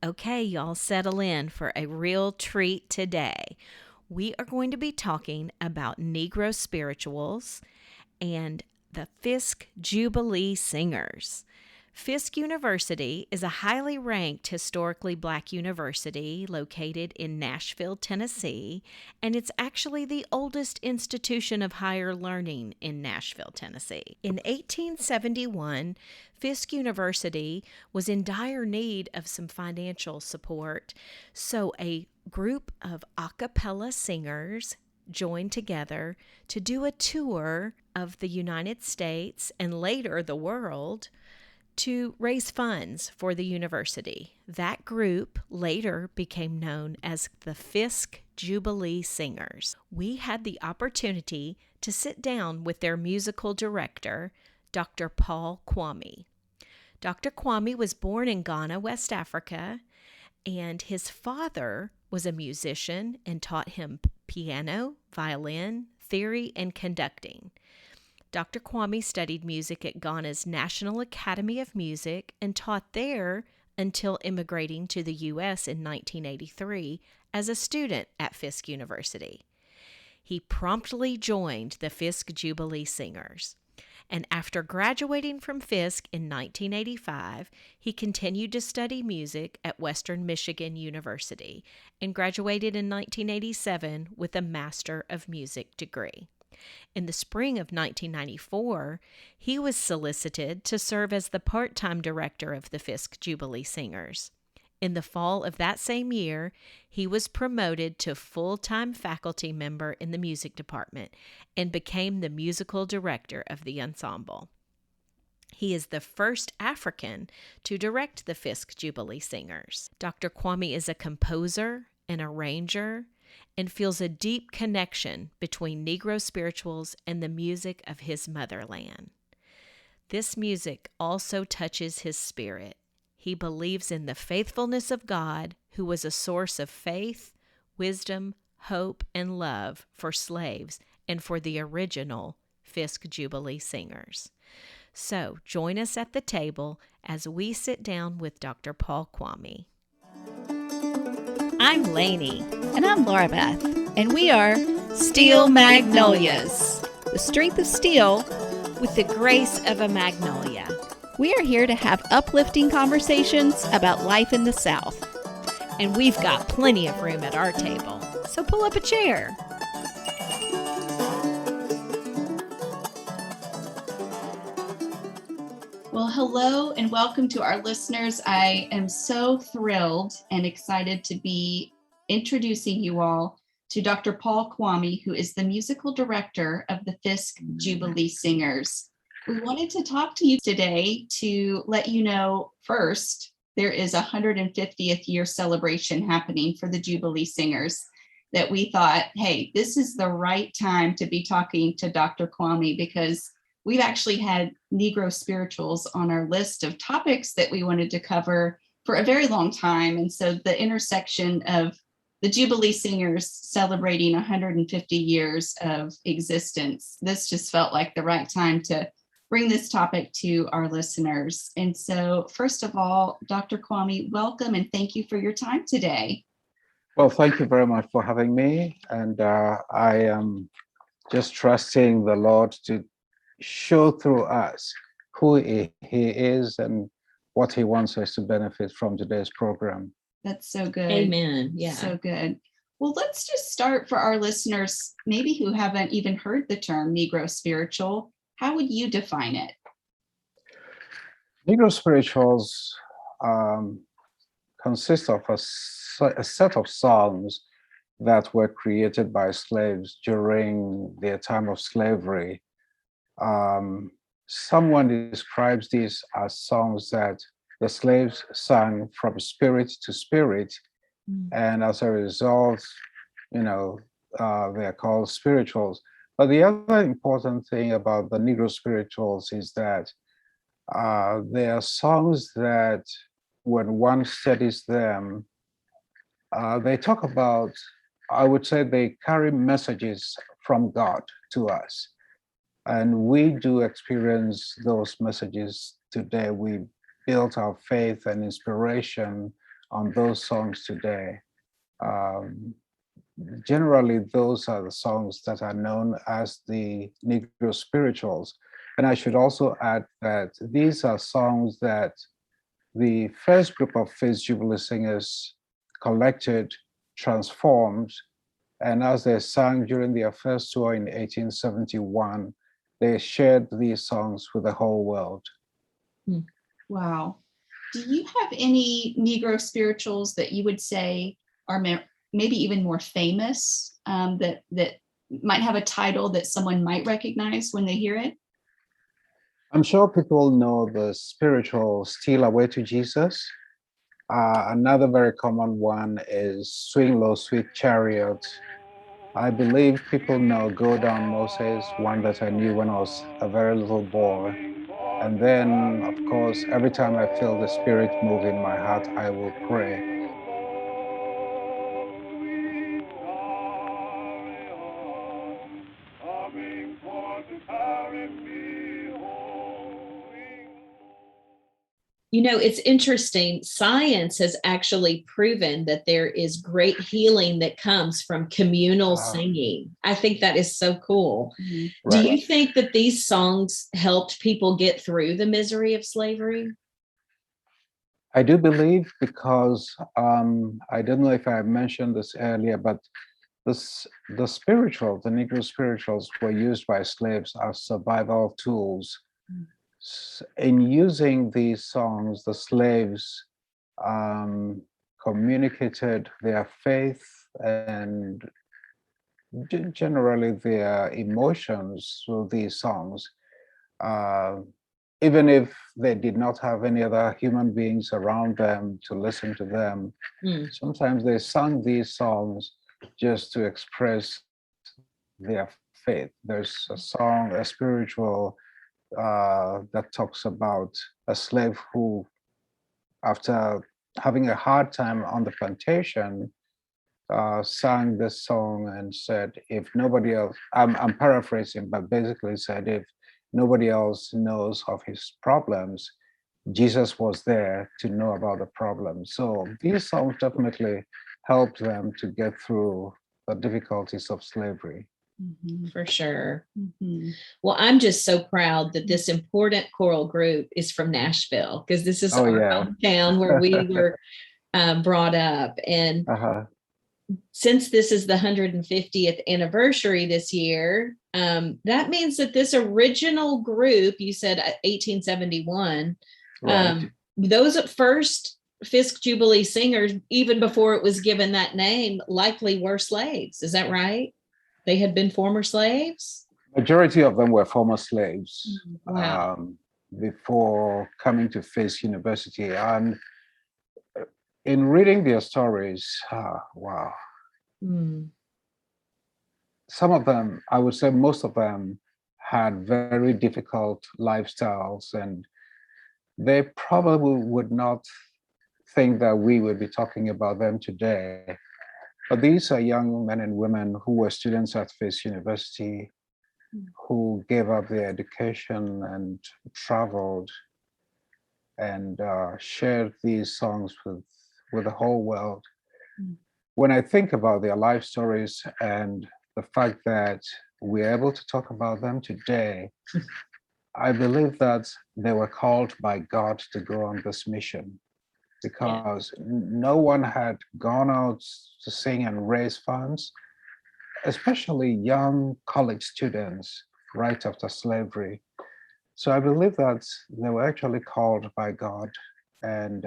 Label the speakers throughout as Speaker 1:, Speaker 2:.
Speaker 1: Okay, y'all settle in for a real treat today. We are going to be talking about Negro spirituals and the Fisk Jubilee Singers. Fisk University is a highly ranked historically black university located in Nashville, Tennessee, and it's actually the oldest institution of higher learning in Nashville, Tennessee. In 1871, Fisk University was in dire need of some financial support, so a group of a cappella singers joined together to do a tour of the United States and later the world to raise funds for the university. That group later became known as the Fisk Jubilee Singers. We had the opportunity to sit down with their musical director, Dr. Paul Kwame. Dr. Kwame was born in Ghana, West Africa, and his father was a musician and taught him piano, violin, theory, and conducting. Dr. Kwame studied music at Ghana's National Academy of Music and taught there until immigrating to the U.S. in 1983 as a student at Fisk University. He promptly joined the Fisk Jubilee Singers. And after graduating from Fisk in 1985, he continued to study music at Western Michigan University and graduated in 1987 with a Master of Music degree. In the spring of 1994, he was solicited to serve as the part-time director of the Fisk Jubilee Singers. In the fall of that same year, he was promoted to full-time faculty member in the music department and became the musical director of the ensemble. He is the first African to direct the Fisk Jubilee Singers. Dr. Kwame is a composer, an arranger, and feels a deep connection between Negro spirituals and the music of his motherland. This music also touches his spirit. He believes in the faithfulness of God, who was a source of faith, wisdom, hope, and love for slaves and for the original Fisk Jubilee Singers. So join us at the table as we sit down with Dr. Paul Kwame. I'm Lainey.
Speaker 2: And I'm Laura Beth, and we are Steel Magnolias, the strength of steel.
Speaker 1: With the grace of a magnolia.
Speaker 2: We are here to have uplifting conversations about life in the South.
Speaker 1: And we've got plenty of room at our table, so pull up a chair.
Speaker 3: Well, hello and welcome to our listeners. I am so thrilled and excited to be introducing you all to Dr. Paul Kwame, who is the musical director of the Fisk Jubilee Singers. We wanted to talk to you today to let you know first, there is a 150th year celebration happening for the Jubilee Singers that we thought, hey, this is the right time to be talking to Dr. Kwame because we've actually had Negro spirituals on our list of topics that we wanted to cover for a very long time. And so the intersection of the Jubilee Singers celebrating 150 years of existence, this just felt like the right time to bring this topic to our listeners. And so first of all, Dr. Kwame, welcome and thank you for your time today.
Speaker 4: Well, thank you very much for having me. And I am just trusting the Lord to show through us who he is and what he wants us to benefit from today's program.
Speaker 3: That's so good.
Speaker 1: Amen. Yeah.
Speaker 3: So good. Well, let's just start for our listeners, maybe who haven't even heard the term Negro spiritual. How would you define it?
Speaker 4: Negro spirituals consist of a set of songs that were created by slaves during their time of slavery. Someone describes these as songs that the slaves sang from spirit to spirit, and as a result, they're called spirituals. But the other important thing about the Negro spirituals is that they are songs that, when one studies them, they talk about, I would say, they carry messages from God to us. And we do experience those messages today. We built our faith and inspiration on those songs today. Um, Generally, those are the songs that are known as the Negro spirituals. And I should also add that these are songs that the first group of Fisk Jubilee singers collected, transformed, and as they sang during their first tour in 1871, they shared these songs with the whole world.
Speaker 3: Wow. Do you have any Negro spirituals that you would say are maybe even more famous, that might have a title that someone might recognize when they hear it?
Speaker 4: I'm sure people know the spiritual Steal Away to Jesus. Another very common one is Swing Low, Sweet Chariot. I believe people know Go Down Moses, one that I knew when I was a very little boy. And then, of course, every time I feel the Spirit move in my heart, I will pray.
Speaker 2: You know, it's interesting. Science has actually proven that there is great healing that comes from communal singing. I think that is so cool.
Speaker 3: Mm-hmm.
Speaker 2: Right. Do you think that these songs helped people get through the misery of slavery?
Speaker 4: I do believe, because I don't know if I mentioned this earlier, but the Negro spirituals were used by slaves as survival tools. In using these songs, the slaves communicated their faith and generally their emotions through these songs. Even if they did not have any other human beings around them to listen to them, sometimes they sang these songs just to express their faith. There's a song, a spiritual, that talks about a slave who, after having a hard time on the plantation, sang this song and said, if nobody else, I'm paraphrasing, but basically said, if nobody else knows of his problems, Jesus was there to know about the problem. So these songs definitely helped them to get through the difficulties of slavery.
Speaker 2: Mm-hmm. For sure. Mm-hmm. Well, I'm just so proud that this important choral group is from Nashville, because this is our hometown where we were brought up. And since this is the 150th anniversary this year, that means that this original group, you said 1871, right. Those at first Fisk Jubilee singers, even before it was given that name, likely were slaves. Is that right? They had been former slaves?
Speaker 4: Majority of them were former slaves.
Speaker 2: Wow.
Speaker 4: Before coming to Fisk University. And in reading their stories, wow. Some of them, I would say most of them, had very difficult lifestyles, and they probably would not think that we would be talking about them today. But these are young men and women who were students at Fisk University, who gave up their education and traveled and shared these songs with the whole world. When I think about their life stories and the fact that we're able to talk about them today, I believe that they were called by God to go on this mission, because no one had gone out to sing and raise funds, especially young college students right after slavery. So I believe that they were actually called by God. And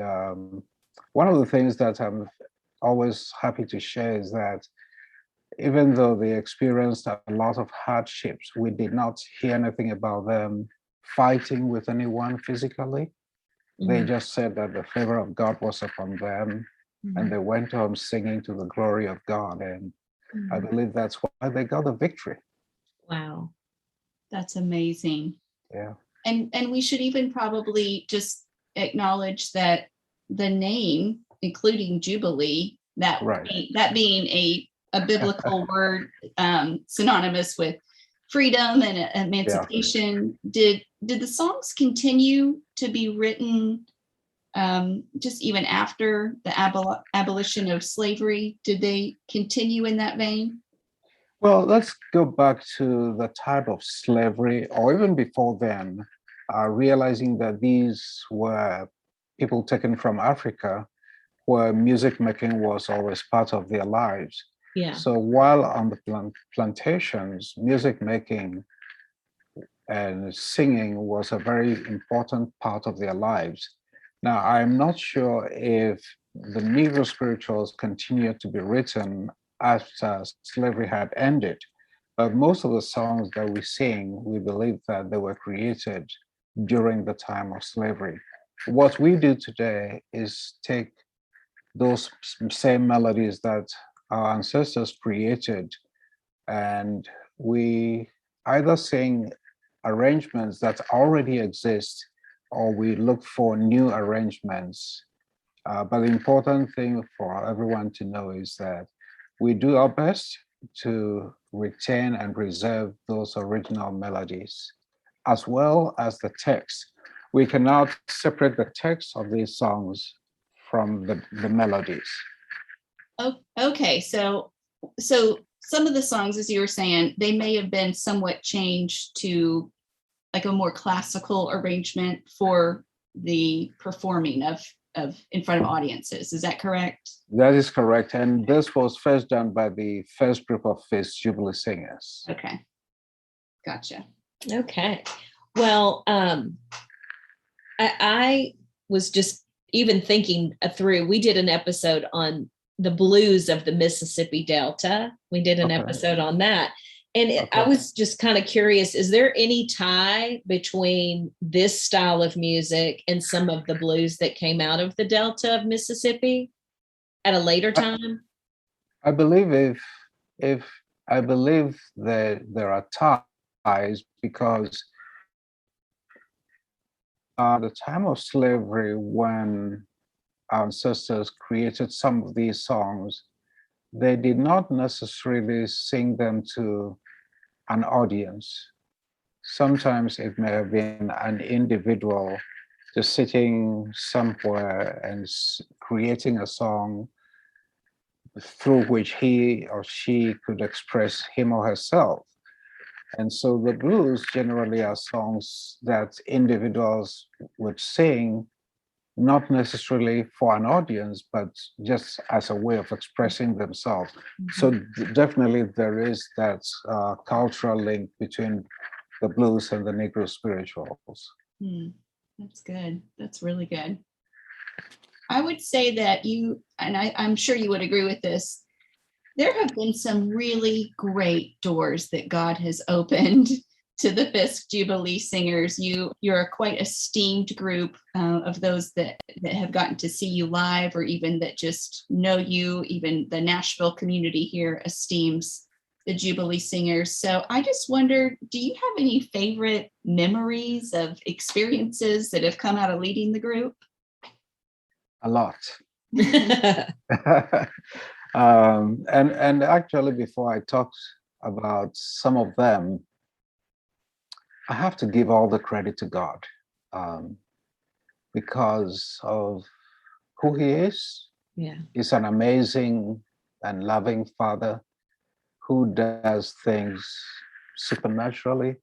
Speaker 4: one of the things that I'm always happy to share is that even though they experienced a lot of hardships, we did not hear anything about them fighting with anyone physically. They just said that the favor of God was upon them, and they went on singing to the glory of God. And I believe that's why they got the victory.
Speaker 3: Wow. That's amazing.
Speaker 4: Yeah.
Speaker 3: And we should even probably just acknowledge that the name, including Jubilee, that being a biblical word, synonymous with freedom and emancipation. Did the songs continue to be written just even after the abolition of slavery? Did they continue in that vein?
Speaker 4: Well, let's go back to the time of slavery, or even before then, realizing that these were people taken from Africa, where music making was always part of their lives.
Speaker 2: Yeah.
Speaker 4: So while on the plantations, music making and singing was a very important part of their lives. Now, I'm not sure if the Negro spirituals continued to be written after slavery had ended, but most of the songs that we sing, we believe that they were created during the time of slavery. What we do today is take those same melodies that our ancestors created, and we either sing arrangements that already exist, or we look for new arrangements. But the important thing for everyone to know is that we do our best to retain and preserve those original melodies, as well as the text. We cannot separate the text of these songs from the melodies.
Speaker 3: Oh, okay. So some of the songs, as you were saying, they may have been somewhat changed to like a more classical arrangement for the performing of in front of audiences. Is that correct?
Speaker 4: That is correct. And this was first done by the first group of Fisk Jubilee singers.
Speaker 3: Okay. Gotcha.
Speaker 2: Okay. Well, I was just even thinking through, we did an episode on the blues of the Mississippi Delta. We did an episode on that. And I was just kind of curious, is there any tie between this style of music and some of the blues that came out of the Delta of Mississippi at a later time?
Speaker 4: I believe I believe that there are ties, because the time of slavery, when our ancestors created some of these songs, they did not necessarily sing them to an audience. Sometimes it may have been an individual just sitting somewhere and creating a song through which he or she could express him or herself. And so the blues generally are songs that individuals would sing, not necessarily for an audience, but just as a way of expressing themselves. Mm-hmm. So definitely there is that cultural link between the blues and the Negro spirituals.
Speaker 3: That's good. That's really good. I would say that you, and I'm sure you would agree with this, there have been some really great doors that God has opened to the Fisk Jubilee singers. You're a quite esteemed group of those that have gotten to see you live, or even that just know you. Even the Nashville community here esteems the Jubilee singers. So I just wonder, do you have any favorite memories of experiences that have come out of leading the group?
Speaker 4: A lot. And actually, before I talk about some of them, I have to give all the credit to God, because of who He is.
Speaker 2: Yeah.
Speaker 4: He's an amazing and loving Father who does things supernaturally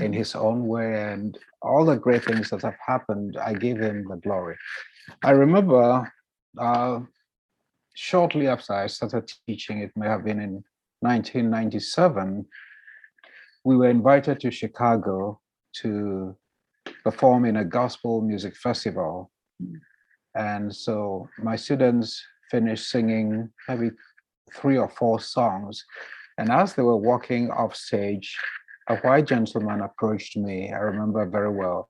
Speaker 4: in His own way, and all the great things that have happened, I give Him the glory. I remember shortly after I started teaching, it may have been in 1997, we were invited to Chicago to perform in a gospel music festival. And so my students finished singing maybe 3 or 4 songs. And as they were walking off stage, a white gentleman approached me. I remember very well.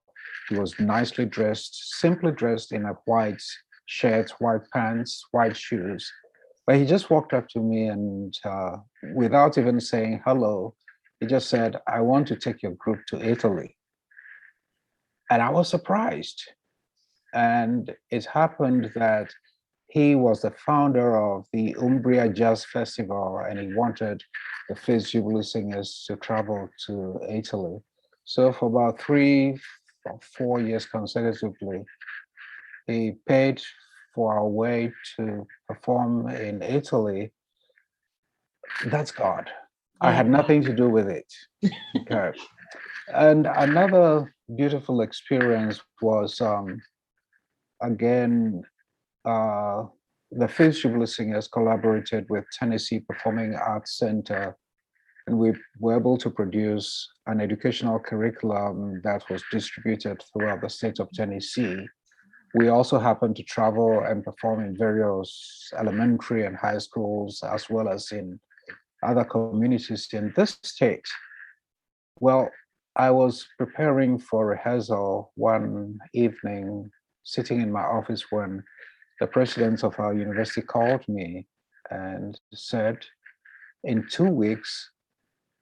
Speaker 4: He was nicely dressed, simply dressed in a white shirt, white pants, white shoes. But he just walked up to me and without even saying hello, he just said, "I want to take your group to Italy." And I was surprised. And it happened that he was the founder of the Umbria Jazz Festival, and he wanted the Fisk Jubilee singers to travel to Italy. So for about 3 or 4 years consecutively, he paid for our way to perform in Italy. That's God.
Speaker 2: Yeah.
Speaker 4: I had nothing to do with it. Okay. And another beautiful experience was, again, the Fisk Jubilee Singers collaborated with Tennessee Performing Arts Center, and we were able to produce an educational curriculum that was distributed throughout the state of Tennessee. We also happened to travel and perform in various elementary and high schools, as well as in other communities in this state. Well, I was preparing for rehearsal one evening, sitting in my office, when the president of our university called me and said, in 2 weeks,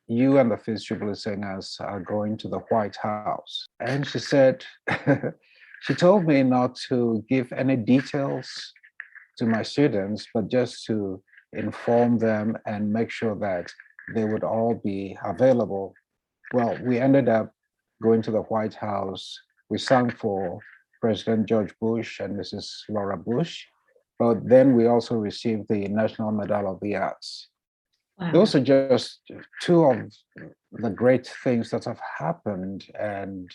Speaker 4: you and the Fisk Jubilee Singers are going to the White House. And she said, she told me not to give any details to my students, but just to inform them and make sure that they would all be available. Well, we ended up going to the White House. We sang for President George Bush and Mrs. Laura Bush, but then we also received the National Medal of the Arts.
Speaker 2: Wow.
Speaker 4: Those are just two of the great things that have happened. And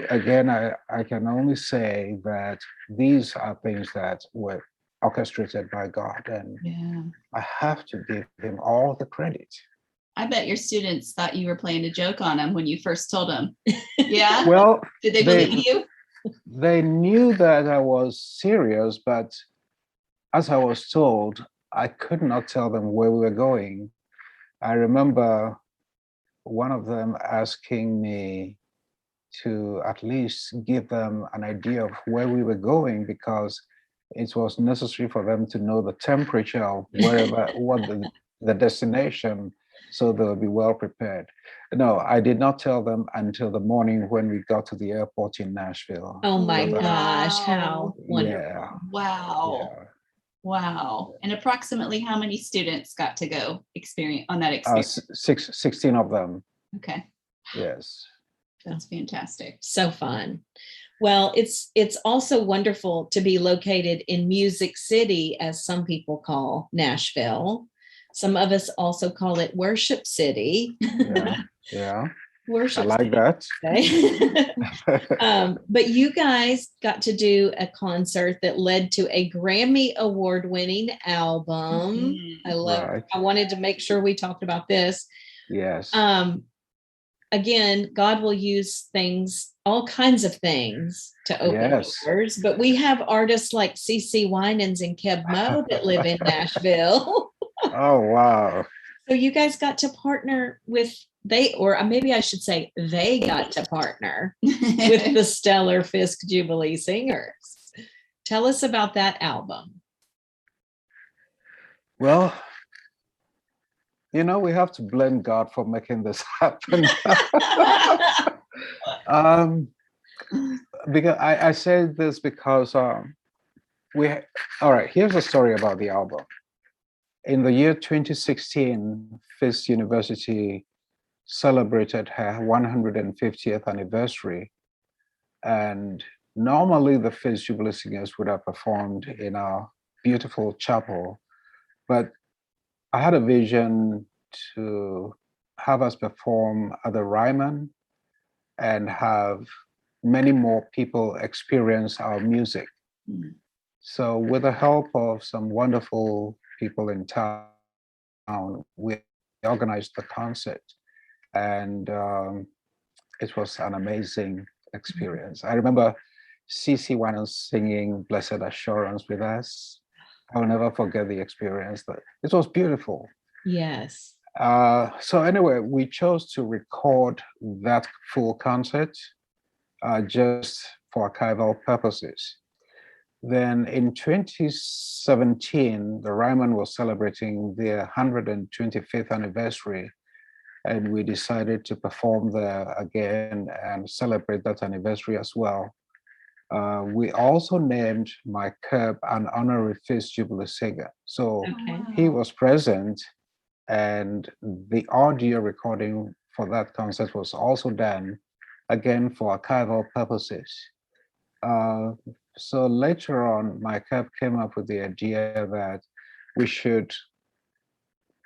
Speaker 4: again, I can only say that these are things that were orchestrated by God, and I have to give him all the credit.
Speaker 3: I bet your students thought you were playing a joke on them when you first told them. Yeah?
Speaker 4: Well,
Speaker 3: did they believe you?
Speaker 4: They knew that I was serious, but as I was told, I could not tell them where we were going. I remember one of them asking me to at least give them an idea of where we were going, because it was necessary for them to know the temperature of wherever, what the destination, so they'll be well prepared. No, I did not tell them until the morning when we got to the airport in Nashville.
Speaker 2: Oh my gosh, how wonderful.
Speaker 4: Yeah.
Speaker 3: Wow. Yeah. Wow. And approximately how many students got to go experience on that experience?
Speaker 4: 16 of them.
Speaker 3: Okay.
Speaker 4: Yes.
Speaker 3: That's fantastic.
Speaker 2: So fun. Well, it's also wonderful to be located in Music City, as some people call Nashville. Some of us also call it Worship City.
Speaker 4: Yeah.
Speaker 2: Worship
Speaker 4: I like
Speaker 2: City. But you guys got to do a concert that led to a Grammy award-winning album.
Speaker 3: Mm-hmm.
Speaker 2: I love. Right. I wanted to make sure we talked about this.
Speaker 4: Yes.
Speaker 2: Again, God will use things, all kinds of things, to open doors. But we have artists like CeCe Winans and Keb Mo that live in Nashville.
Speaker 4: Oh, wow.
Speaker 2: So you guys got to partner with they got to partner with the stellar Fisk Jubilee Singers. Tell us about that album.
Speaker 4: Well, we have to blame God for making this happen. Because I say this because all right, here's a story about the album. In the year 2016, Fisk University celebrated her 150th anniversary. And normally the Fisk Jubilee Singers would have performed in our beautiful chapel, but I had a vision to have us perform at the Ryman and have many more people experience our music. Mm. So with the help of some wonderful people in town, we organized the concert, and it was an amazing experience. I remember CeCe Winans singing Blessed Assurance with us. I will never forget the experience. It was beautiful.
Speaker 2: Yes.
Speaker 4: So anyway, we chose to record that full concert just for archival purposes. Then in 2017, the Ryman was celebrating their 125th anniversary, and we decided to perform there again and celebrate that anniversary as well. We also named Mike Kerb an honorary Fisk Jubilee singer. So he was present, and the audio recording for that concert was also done, again, for archival purposes. So later on, my camp came up with the idea that we should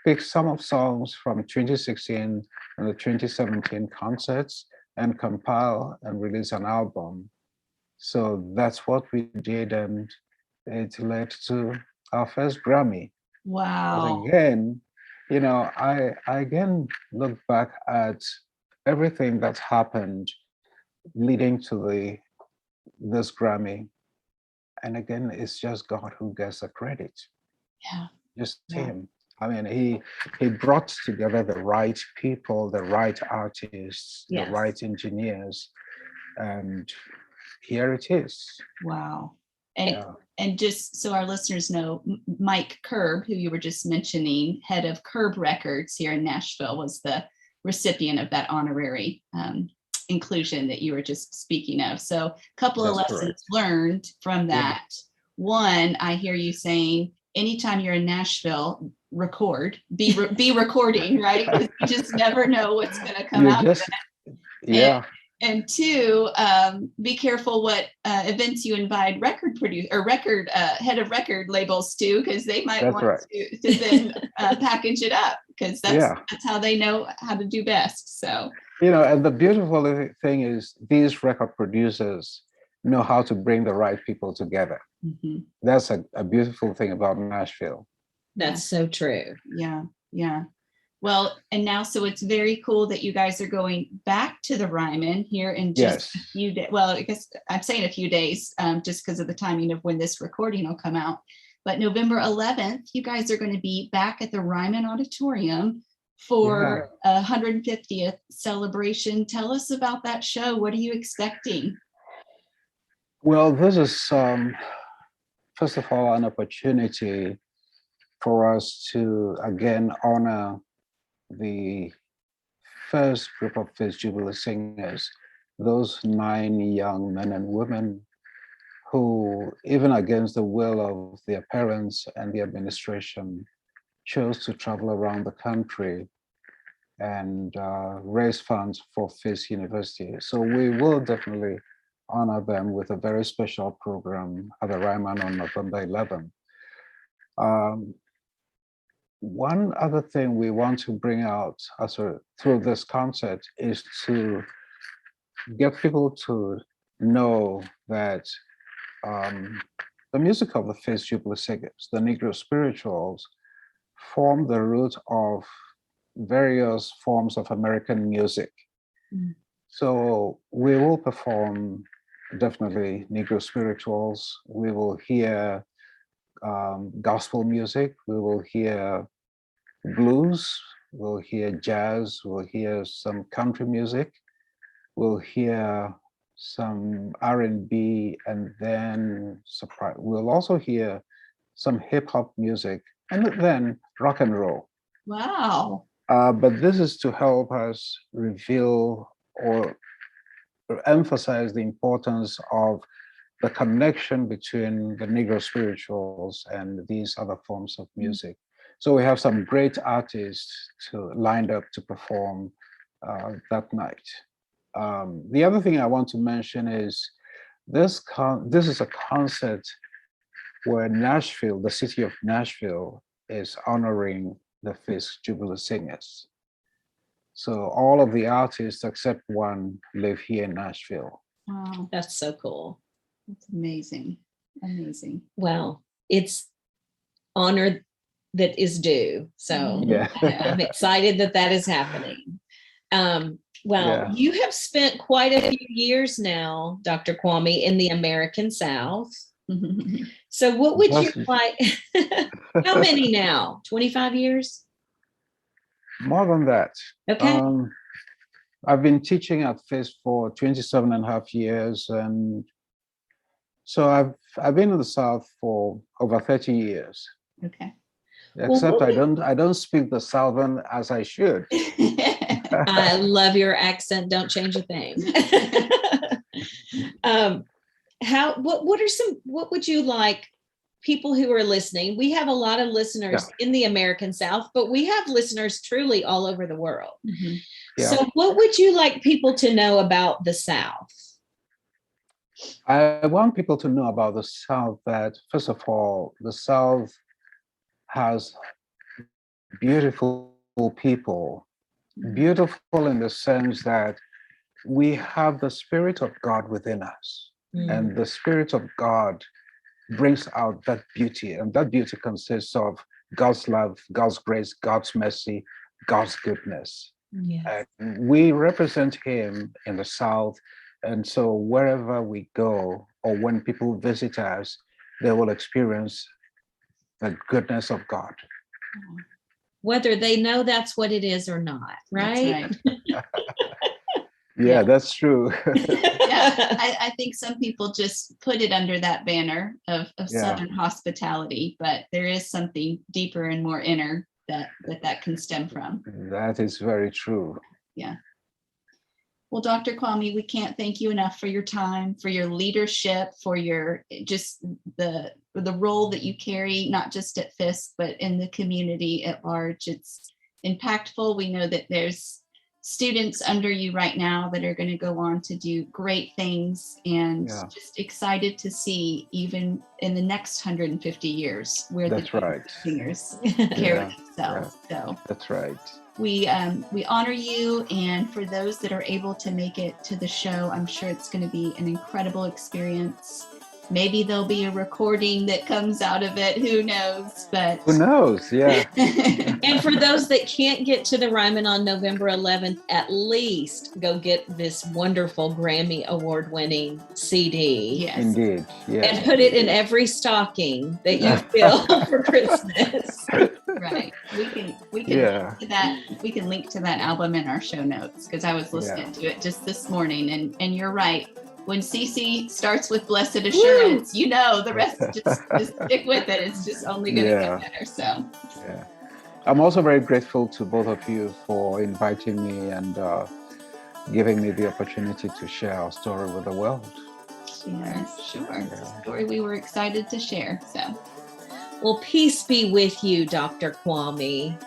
Speaker 4: pick some of songs from 2016 and the 2017 concerts and compile and release an album. So that's what we did, and it led to our first Grammy.
Speaker 3: Wow.
Speaker 4: But again, I again look back at everything that's happened leading to this Grammy. And again, it's just God who gets the credit.
Speaker 3: Yeah.
Speaker 4: Just
Speaker 3: Yeah.
Speaker 4: him. I mean, he brought together the right people, the right artists,
Speaker 2: Yes.
Speaker 4: the right engineers, and here it is.
Speaker 3: Wow. And just so our listeners know, Mike Curb, who you were just mentioning, head of Curb Records here in Nashville, was the recipient of that honorary inclusion that you were just speaking of. So a couple of lessons learned from that. Yeah. One, I hear you saying, anytime you're in Nashville, be recording, right? Because you just never know what's going to come out of it.
Speaker 4: Yeah.
Speaker 3: And two, be careful what events you invite record producer or head of record labels to, because they might want to then package it up, because that's how they know how to do best. So
Speaker 4: and the beautiful thing is these record producers know how to bring the right people together. Mm-hmm. That's a beautiful thing about Nashville.
Speaker 2: That's so true.
Speaker 3: Yeah, yeah. Well, and now, so it's very cool that you guys are going back to the Ryman here in just a few days. Well, I guess I'm saying a few days, just because of the timing of when this recording will come out. But November 11th, you guys are going to be back at the Ryman Auditorium for a 150th celebration. Tell us about that show. What are you expecting?
Speaker 4: Well, this is, first of all, an opportunity for us to, again, honor the first group of Fisk Jubilee singers, those 9 young men and women who, even against the will of their parents and the administration, chose to travel around the country and raise funds for Fisk University. So we will definitely honor them with a very special program at the Ryman on November 11th. One other thing we want to bring out through this concert is to get people to know that the music of the Fisk Jubilee singers, the Negro spirituals, form the root of various forms of American music. Mm. So we will perform definitely Negro spirituals. We will hear gospel music. We will hear blues. We'll hear jazz. We'll hear some country music. We'll hear some R&B, and then we'll also hear some hip hop music, and then rock and roll.
Speaker 3: Wow.
Speaker 4: But this is to help us reveal or emphasize the importance of the connection between the Negro spirituals and these other forms of music. So we have some great artists lined up to perform that night. The other thing I want to mention is this is a concert where Nashville, the city of Nashville, is honoring the Fisk Jubilee singers. So all of the artists except one live here in Nashville.
Speaker 3: Wow,
Speaker 2: that's so cool.
Speaker 3: That's amazing. Amazing.
Speaker 2: Well, it's honor that is due. So I'm excited that is happening. You have spent quite a few years now, Dr. Kwame, in the American South. So what would you like? How many now? 25 years?
Speaker 4: More than that.
Speaker 2: Okay.
Speaker 4: I've been teaching at Fisk for 27 and a half years. And so I've been in the South for over 30 years.
Speaker 3: Okay.
Speaker 4: Except I don't speak the Southern as I should.
Speaker 2: I love your accent. Don't change a thing. What would you like people who are listening? We have a lot of listeners in the American South, but we have listeners truly all over the world. Mm-hmm. Yeah. So what would you like people to know about the South?
Speaker 4: I want people to know about the South that, first of all, the South has beautiful people, beautiful in the sense that we have the Spirit of God within us. And the Spirit of God brings out that beauty. And that beauty consists of God's love, God's grace, God's mercy, God's goodness.
Speaker 2: Yes.
Speaker 4: And we represent Him in the South. And so wherever we go, or when people visit us, they will experience the goodness of God.
Speaker 2: Whether they know that's what it is or not, right?
Speaker 3: That's right.
Speaker 4: Yeah, that's true.
Speaker 3: Yeah, I think some people just put it under that banner of Southern hospitality, but there is something deeper and more inner that can stem from.
Speaker 4: That is very true.
Speaker 3: Yeah. Well, Dr. Kwame, we can't thank you enough for your time, for your leadership, for your just the role that you carry, not just at Fisk, but in the community at large. It's impactful. We know that there's students under you right now that are going to go on to do great things, and just excited to see even in the next 150 years where the singers carry themselves. So
Speaker 4: that's right.
Speaker 3: We honor you, and for those that are able to make it to the show, I'm sure it's going to be an incredible experience. Maybe there'll be a recording that comes out of it. Who knows? But
Speaker 4: who knows? Yeah.
Speaker 2: And for those that can't get to the Ryman on November 11th, at least go get this wonderful Grammy award-winning CD.
Speaker 3: Yes.
Speaker 4: Indeed. Yeah.
Speaker 2: And put it in every stocking that you fill for Christmas.
Speaker 3: Right. We can link to that. We can link to that album in our show notes, because I was listening to it just this morning, and you're right. When CC starts with Blessed Assurance, the rest just stick with it. It's just only going to get better. So,
Speaker 4: I'm also very grateful to both of you for inviting me and giving me the opportunity to share our story with the world.
Speaker 3: Yes, sure. It's a story we were excited to share. So,
Speaker 2: well, peace be with you, Dr. Kwame.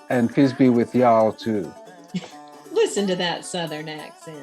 Speaker 4: And peace be with y'all too.
Speaker 2: Listen to that Southern accent.